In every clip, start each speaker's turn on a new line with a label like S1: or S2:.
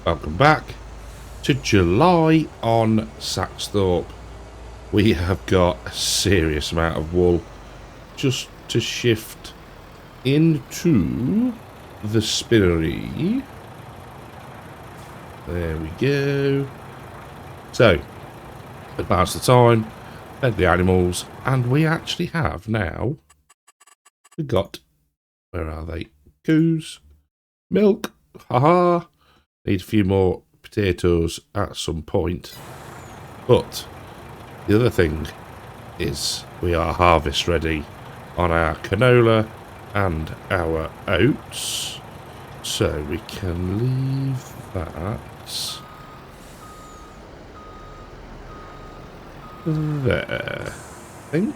S1: Welcome back to July on SAXTHORPE. We have got a serious amount of wool just to shift into the spinnery. There we go. So, advance the time, fed the animals, and we actually have now, we got, where are they? Coos, milk, haha. Need a few more potatoes at some point. But the other thing is we are harvest ready on our canola and our oats. So we can leave that there, I think.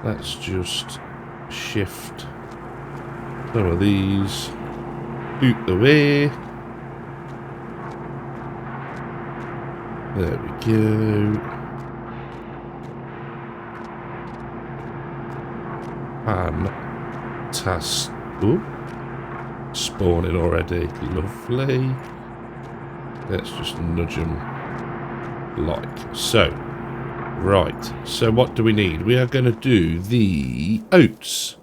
S1: Let's just shift some of these out the way. There we go. Fantastic. Ooh. Spawning already. Lovely. Let's just nudge them like so. Right. So what do we need? We are going to do the oats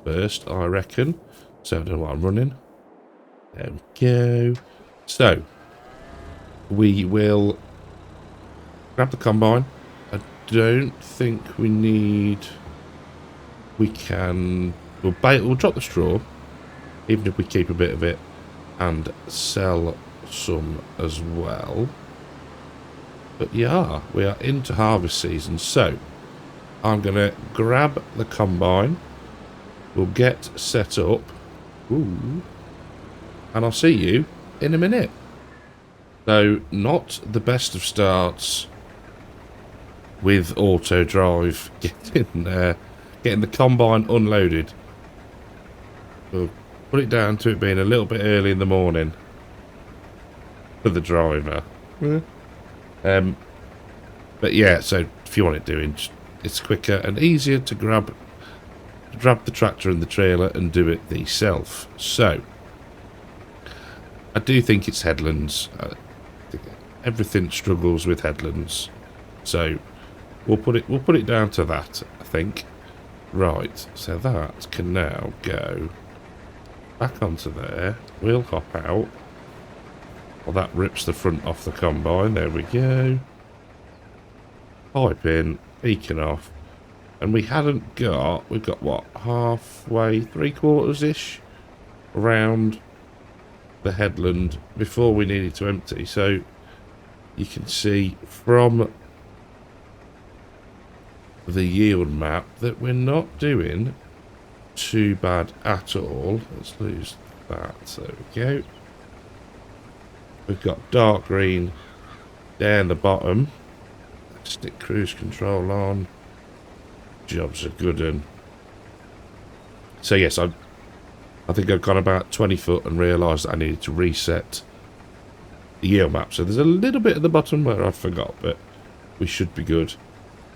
S1: first, I reckon. So I don't know what I'm running. There we go. So we will grab the combine. I don't think we need... We can... We'll drop the straw, even if we keep a bit of it, and sell some as well. But yeah, we are into harvest season, so I'm going to grab the combine. We'll get set up. Ooh. And I'll see you in a minute. So, not the best of starts with auto drive getting the combine unloaded. We'll put it down to it being a little bit early in the morning for the driver. Yeah. But yeah, so if you want it doing, it's quicker and easier to grab the tractor and the trailer and do it yourself. So I do think it's headlands. Everything struggles with headlands, so we'll put it down to that, I think. Right, so that can now go back onto there. We'll hop out. Well, that rips the front off the combine. There we go. Pipe in, beacon off, and we've got what, halfway, 3/4-ish around the headland before we needed to empty. So you can see from the yield map that we're not doing too bad at all. Let's lose that. There we go. We've got dark green down the bottom. Stick cruise control on. Job's a good one. So yes, I think I've gone about 20 foot and realised that I needed to reset the yield map. So there's a little bit at the bottom where I forgot, but we should be good.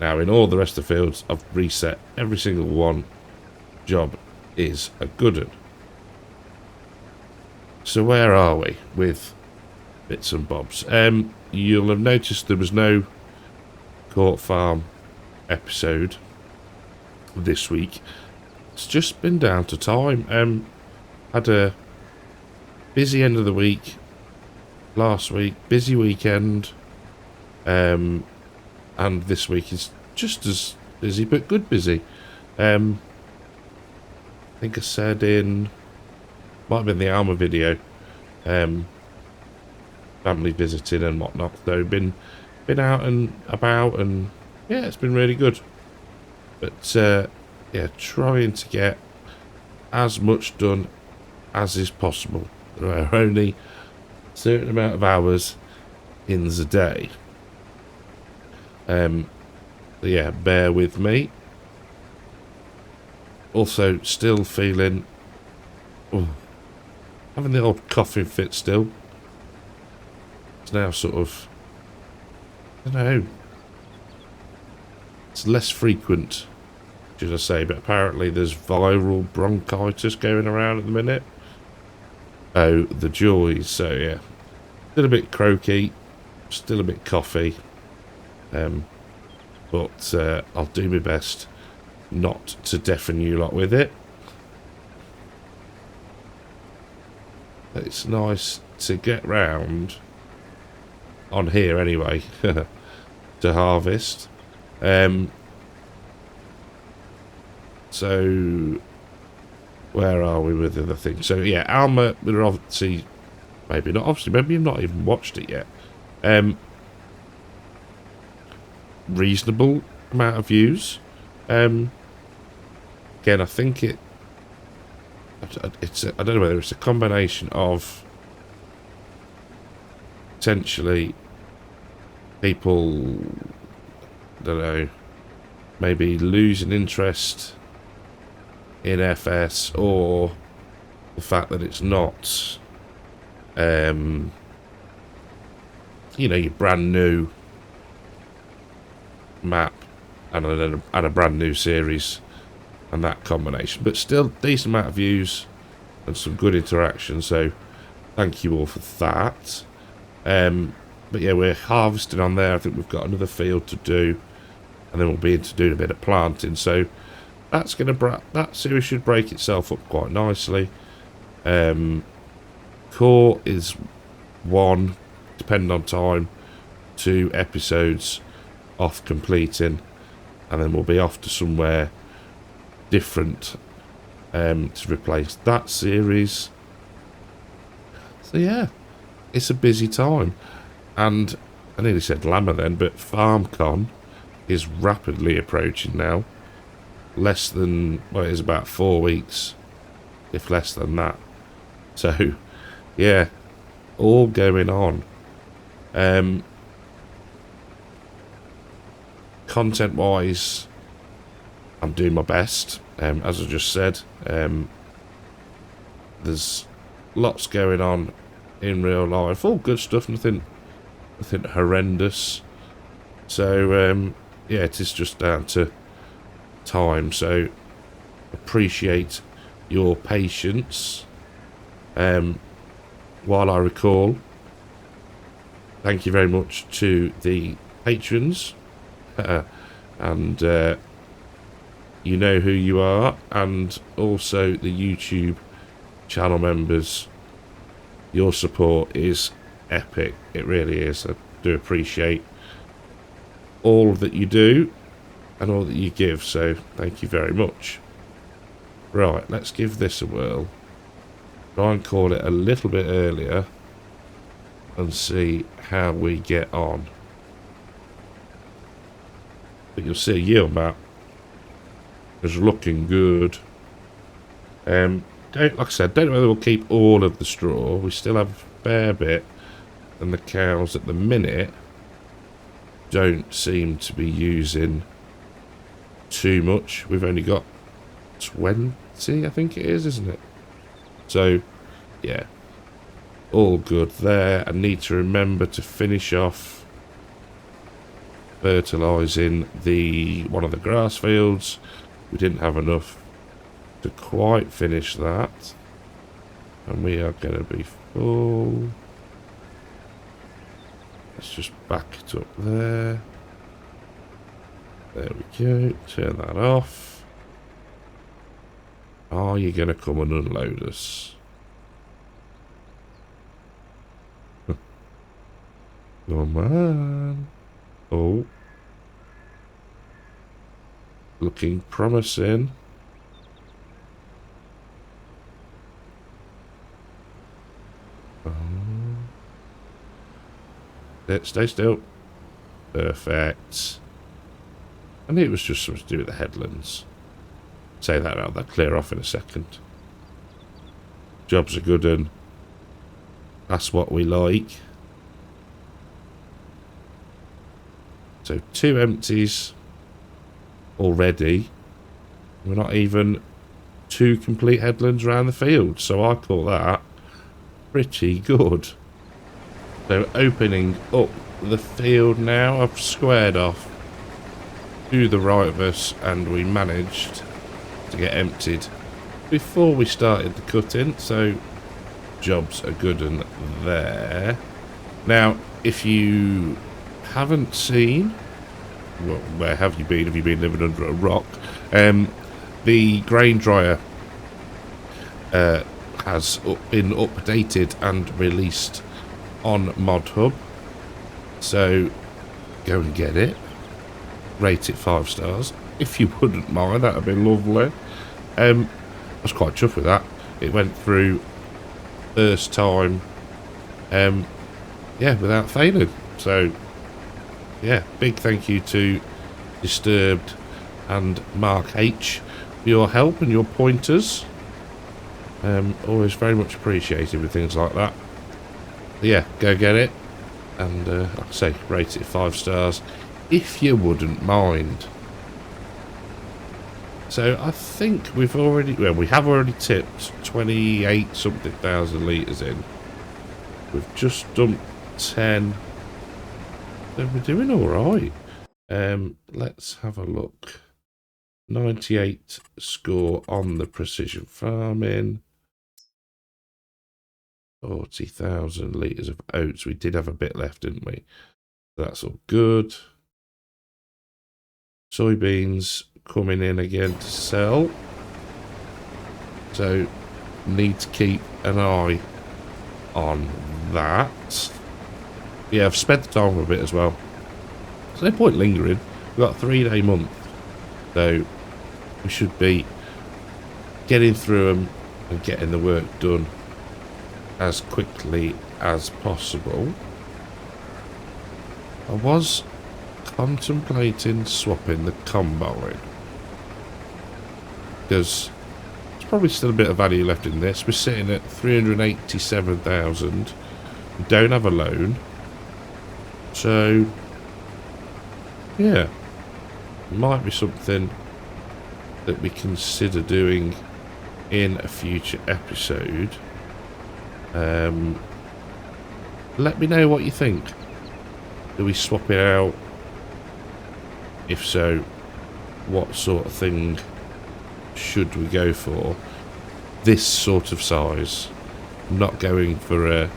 S1: Now in all the rest of the fields, I've reset every single one. Job is a good one. So where are we with bits and bobs? You'll have noticed there was no Court Farm episode this week. It's just been down to time. Had a busy end of the week last week, busy weekend, and this week is just as busy, but good busy. I think I said might have been the Alma video, family visiting and whatnot. So been out and about, and yeah, it's been really good. But yeah, trying to get as much done as is possible. There are only a certain amount of hours in the day. Yeah, bear with me. Also, still feeling having the old coughing fit still. It's now sort of, I don't know, it's less frequent, should I say, but apparently there's viral bronchitis going around at the minute. Oh, the joys. So yeah, Still a bit croaky, still a bit coffee, but I'll do my best not to deafen you lot with it. But it's nice to get round on here anyway to harvest. So where are we with the other thing? So yeah, Alma, we're obviously, maybe not obviously, maybe you've not even watched it yet. Reasonable amount of views. Again, I think it's I don't know whether it's a combination of potentially people, I don't know, maybe losing interest in FS, or the fact that it's not you know, your brand new map and a brand new series and that combination, but still decent amount of views and some good interaction, so thank you all for that. But yeah, we're harvesting on there. I think we've got another field to do, and then we'll be into doing a bit of planting, so that's gonna that series should break itself up quite nicely. Core is 1, depending on time, 2 episodes off completing, and then we'll be off to somewhere different to replace that series. So yeah, it's a busy time, and I nearly said Llama then, but FarmCon is rapidly approaching now. Less than, well, it is about 4 weeks, if less than that. So yeah, all going on. Content wise, I'm doing my best, as I just said. There's lots going on in real life, all good stuff, nothing horrendous. So yeah, it is just down to time, so appreciate your patience. While I recall, thank you very much to the patrons, and you know who you are, and also the YouTube channel members. Your support is epic, it really is. I do appreciate all that you do and all that you give, so thank you very much. Right, let's give this a whirl. Try and call it a little bit earlier and see how we get on. But you'll see a yield map is looking good. Like I said, don't know whether we'll keep all of the straw. We still have a fair bit, and the cows at the minute don't seem to be using too much. We've only got 20, I think it is, isn't it? So yeah, all good there. I need to remember to finish off fertilising one of the grass fields. We didn't have enough to quite finish that, and we are going to be full. Let's just back it up there. There we go. Turn that off. Are you going to come and unload us? Come on. Oh. Looking promising. Oh. Stay still. Perfect. I knew it was just something to do with the headlands. Say that out, they'll clear off in a second. Jobs are good, and that's what we like. So 2 empties already. We're not even 2 complete headlands around the field, so I call that pretty good. So opening up the field now, I've squared off to the right of us, and we managed to get emptied before we started the cutting, so jobs are good and there. Now, if you haven't seen, well, where have you been? Have you been living under a rock? The grain dryer has been updated and released on Mod Hub, so go and get it. Rate it 5 stars if you wouldn't mind. That'd be lovely. I was quite chuffed with that. It went through first time, yeah, without failing. So yeah, big thank you to Disturbed and Mark H for your help and your pointers. Always very much appreciated with things like that. But yeah, go get it, and like I say, rate it 5 stars if you wouldn't mind. So I think we've already, well, we have already tipped 28 something thousand litres in. We've just dumped 10. So we're doing alright. Let's have a look. 98 score on the precision farming. 40,000 litres of oats. We did have a bit left, didn't we? That's all good. Soybeans coming in again to sell. So need to keep an eye on that. Yeah, I've spent the time a bit as well. There's no point lingering. We've got a 3-day month. So we should be getting through them and getting the work done as quickly as possible. I was contemplating swapping the combine, because there's probably still a bit of value left in this. We're sitting at 387,000. We don't have a loan, so yeah, might be something that we consider doing in a future episode. Let me know what you think. Do we swap it out? If so, what sort of thing should we go for? This sort of size. I'm not going for a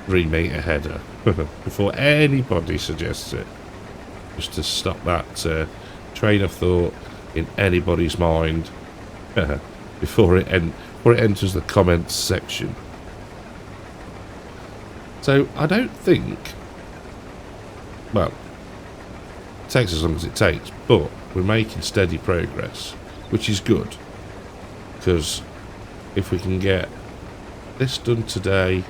S1: 3-metre header before anybody suggests it. Just to stop that train of thought in anybody's mind before it enters the comments section. So I don't think, well, it takes as long as it takes, but we're making steady progress, which is good, because if we can get this done today,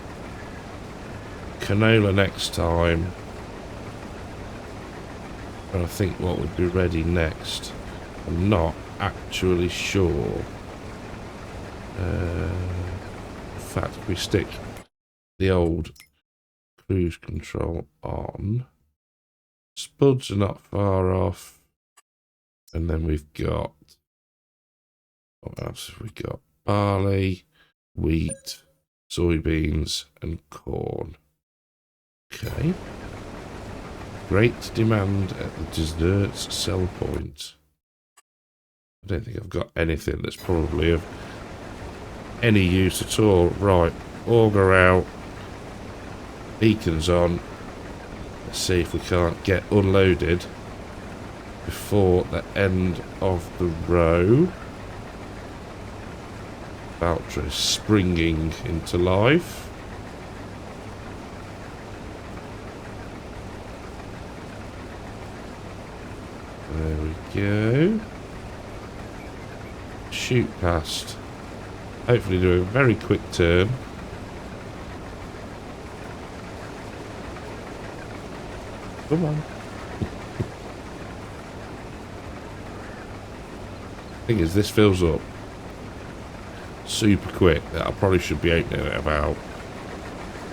S1: canola next time, and I think what would be ready next, I'm not actually sure. In fact, if we stick the old cruise control on, spuds are not far off, and then we've got, what else have we got? Barley, wheat, soybeans and corn. Okay, great demand at the desserts sell point. I don't think I've got anything that's probably of any use at all. Right, auger out, beacons on. Let's see if we can't get unloaded before the end of the row. Valtra is springing into life. There we go. Shoot past. Hopefully do a very quick turn. Come on. Thing is, this fills up super quick. That I probably should be opening at about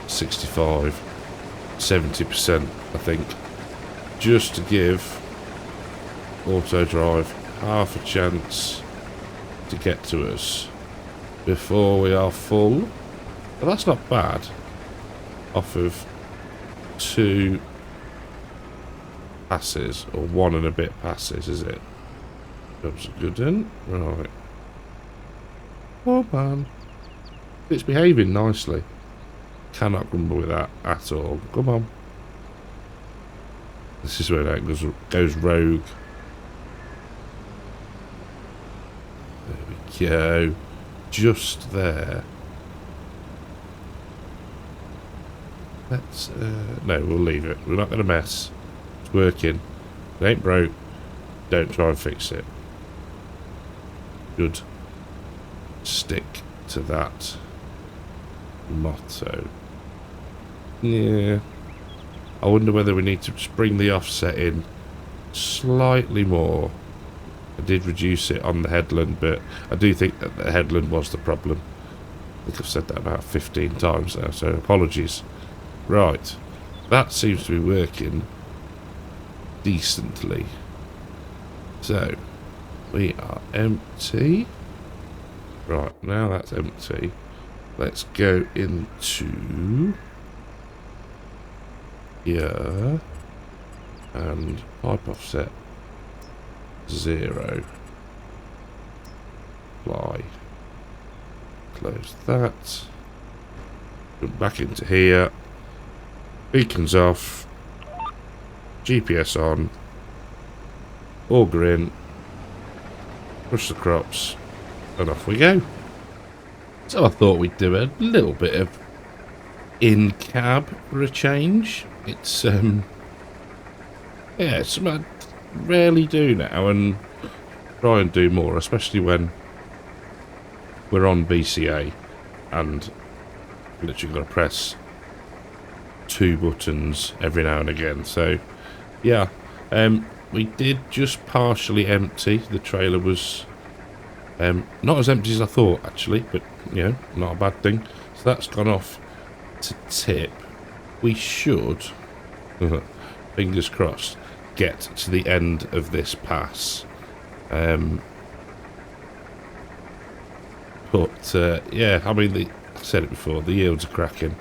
S1: 65, 70%, I think, just to give auto drive half a chance to get to us before we are full. But that's not bad off of 2 passes, or 1 and a bit passes, is it? That's a good one. Right. Oh man, it's behaving nicely. Cannot grumble with that at all. Come on. This is where that goes rogue. There we go. Just there. Let's, no, we'll leave it. We're not going to mess. It's working. It ain't broke. Don't try and fix it. Good. Stick to that motto. Yeah. I wonder whether we need to just bring the offset in slightly more. I did reduce it on the headland, but I do think that the headland was the problem. I think I've said that about 15 times now, so apologies. Right. That seems to be working decently. So, we are empty. Right, now that's empty. Let's go into here and pipe offset 0. Apply. Close that. Go back into here. Beacons off. GPS on. Auger in. Push the crops. And off we go. So I thought we'd do a little bit of in-cab for a change. It's, yeah, it's something I rarely do now and try and do more, especially when we're on BCA and literally got to press 2 buttons every now and again. So, yeah, we did just partially empty. The trailer was not as empty as I thought, actually, but, you know, not a bad thing. So that's gone off to tip. We should, fingers crossed, get to the end of this pass. But, yeah, I mean, I said it before, the yields are cracking.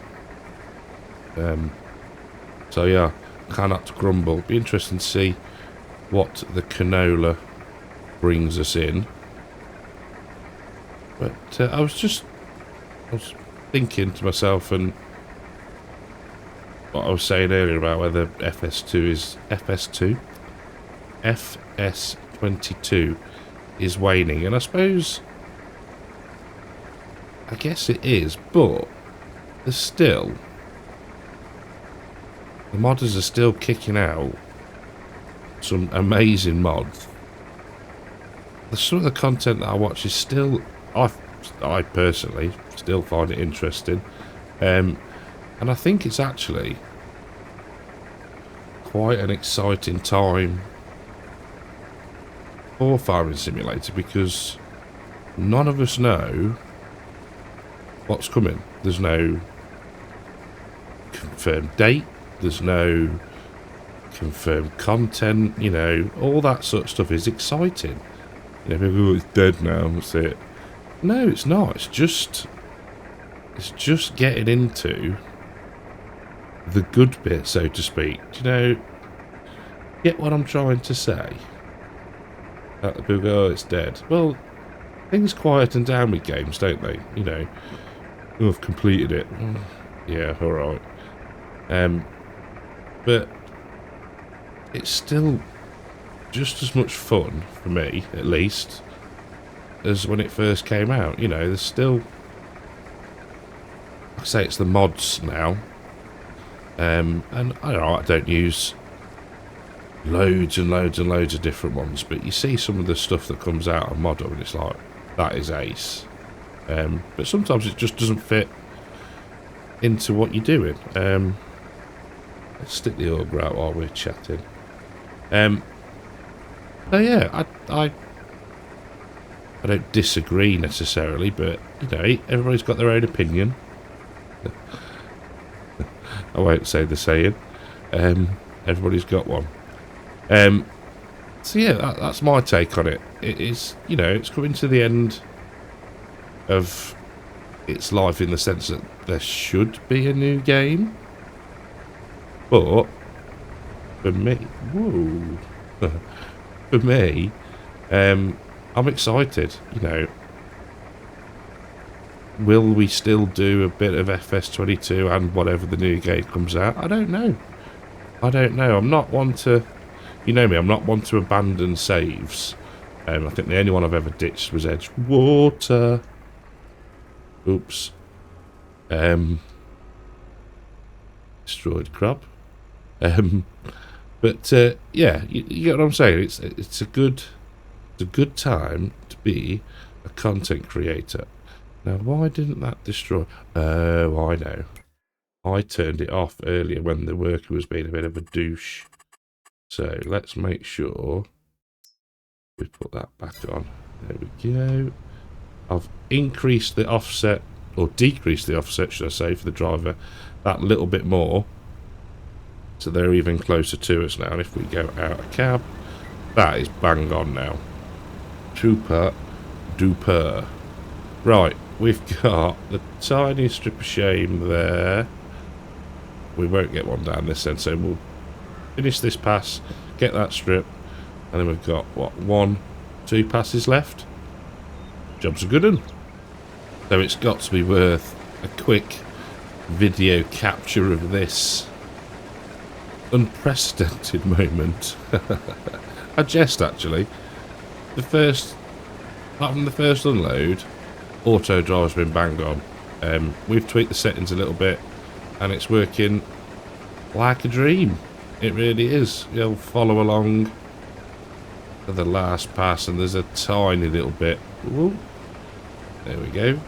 S1: So, yeah, cannot grumble. Be interesting to see what the canola brings us in. But I was thinking to myself, and what I was saying earlier about whether FS22 is waning, and I guess it is, but there's still, the modders are still kicking out some amazing mods. Some of the content that I watch is still, I personally still find it interesting, and I think it's actually quite an exciting time for Farming Simulator, because none of us know what's coming. There's no confirmed date, there's no confirmed content, you know, all that sort of stuff is exciting. You know, people go, oh, it's dead now, that's it. No, it's not. It's just getting into the good bit, so to speak. Do you know, get what I'm trying to say? That the people go, oh, it's dead. Well, things quieten down with games, don't they? You know, oh, I've completed it. Yeah, alright. But it's still just as much fun, for me, at least, as when it first came out. You know, there's still, I say it's the mods now, and I don't use loads and loads and loads of different ones, but you see some of the stuff that comes out of Model and it's like, that is ace. But sometimes it just doesn't fit into what you're doing. Let's stick the auger out while we're chatting. So yeah, I don't disagree necessarily, but, you know, everybody's got their own opinion. I won't say the saying. Everybody's got one. So yeah, that's my take on it. It is, you know, it's coming to the end of its life in the sense that there should be a new game. But for me, whoa, for me, I'm excited. You know, Will we still do a bit of FS22 and whatever the new game comes out? I don't know. I don't know. I'm not one to... You know me, I'm not one to abandon saves. I think the only one I've ever ditched was Edgewater. Oops. Destroyed crab. But yeah, you get what I'm saying. It's a good time to be a content creator. Now, why didn't that destroy? Oh, I know. I turned it off earlier when the worker was being a bit of a douche. So let's make sure we put that back on. There we go. I've increased the offset, or decreased the offset, should I say, for the driver that little bit more. So they're even closer to us now. And if we go out of cab, that is bang on now. Super duper. Right, we've got the tiny strip of shame there. We won't get one down this end, so we'll finish this pass, get that strip, and then we've got, what, 2 passes left? Job's a good one. So it's got to be worth a quick video capture of this unprecedented moment. I jest, actually. Apart from the first unload, auto drive's been bang on. We've tweaked the settings a little bit, and it's working like a dream. It really is. You'll follow along for the last pass, and there's a tiny little bit. Ooh. There we go.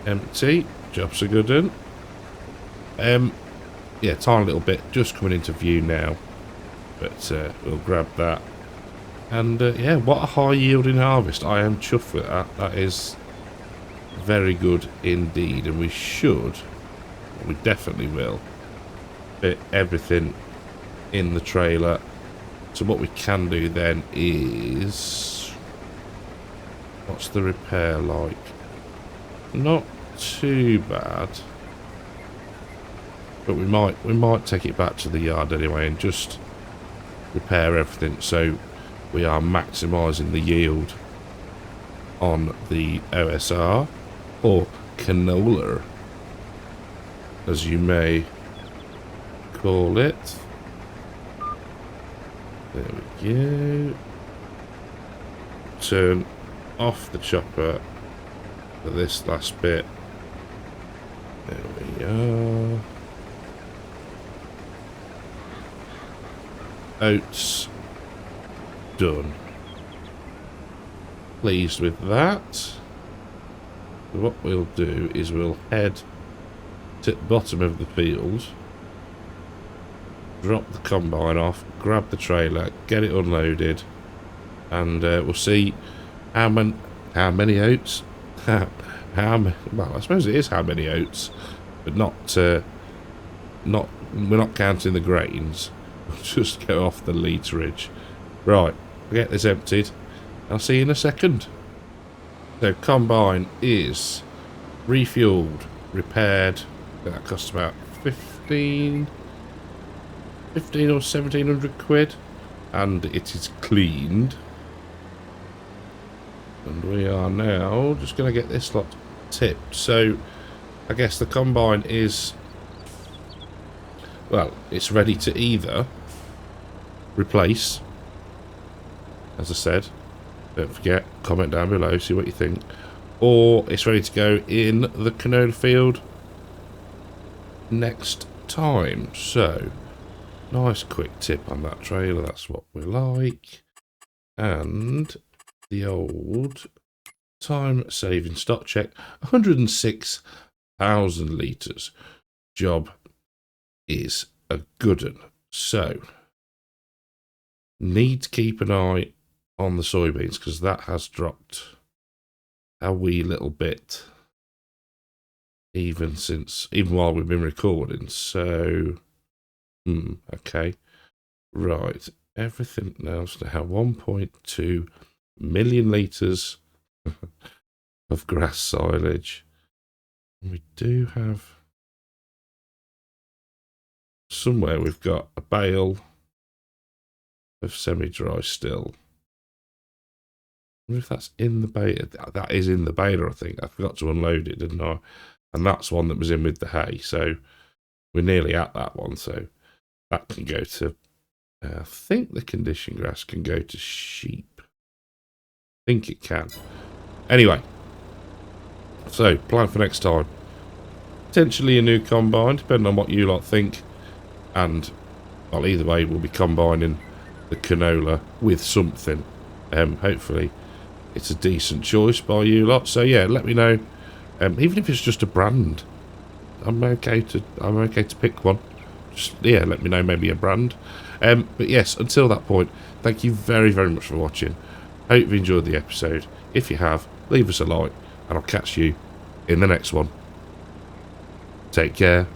S1: Empty. Job's a good one. Yeah, tiny little bit just coming into view now, but we'll grab that. And yeah, what a high yielding harvest. I am chuffed with that. That is very good indeed, and we definitely will fit everything in the trailer. So what we can do then is, what's the repair like? Not too bad, but we might take it back to the yard anyway and just repair everything so we are maximising the yield on the OSR, or canola, as you may call it. There we go. Turn off the chopper for this last bit. There we are. Oats done. Pleased with that. So what we'll do is we'll head to the bottom of the field, drop the combine off, grab the trailer, get it unloaded, and we'll see how many oats. Well, I suppose it is how many oats, but we're not counting the grains. We'll just go off the literage. Right, we'll get this emptied. I'll see you in a second. So combine is refueled, repaired. That costs about 15 or 1700 quid, and it is cleaned. And we are now just going to get this lot tipped. So I guess the combine is, well, it's ready to either replace, as I said, don't forget, comment down below, see what you think, or it's ready to go in the canola field next time. So nice quick tip on that trailer, that's what we like. And the old time saving stock check, 106,000 litres. Job is a good one. So need to keep an eye on the soybeans, because that has dropped a wee little bit even while we've been recording. So okay, right, everything else now, 1.2 million litres of grass silage. We do have somewhere, we've got a bale of semi-dry still. wonder if that's in the beta. That is in the beta, I think. I forgot to unload it, didn't I? And that's one that was in with the hay. So we're nearly at that one. So that can go to, I think the condition grass can go to sheep. I think it can. Anyway, so plan for next time. Potentially a new combine, depending on what you lot think. And, well, either way, we'll be combining the canola with something. Hopefully it's a decent choice by you lot. So yeah, let me know. Even if it's just a brand, I'm okay to pick one. Just, yeah, let me know, maybe a brand. But yes, until that point, thank you very, very much for watching. Hope you enjoyed the episode. If you have, leave us a like, and I'll catch you in the next one. Take care.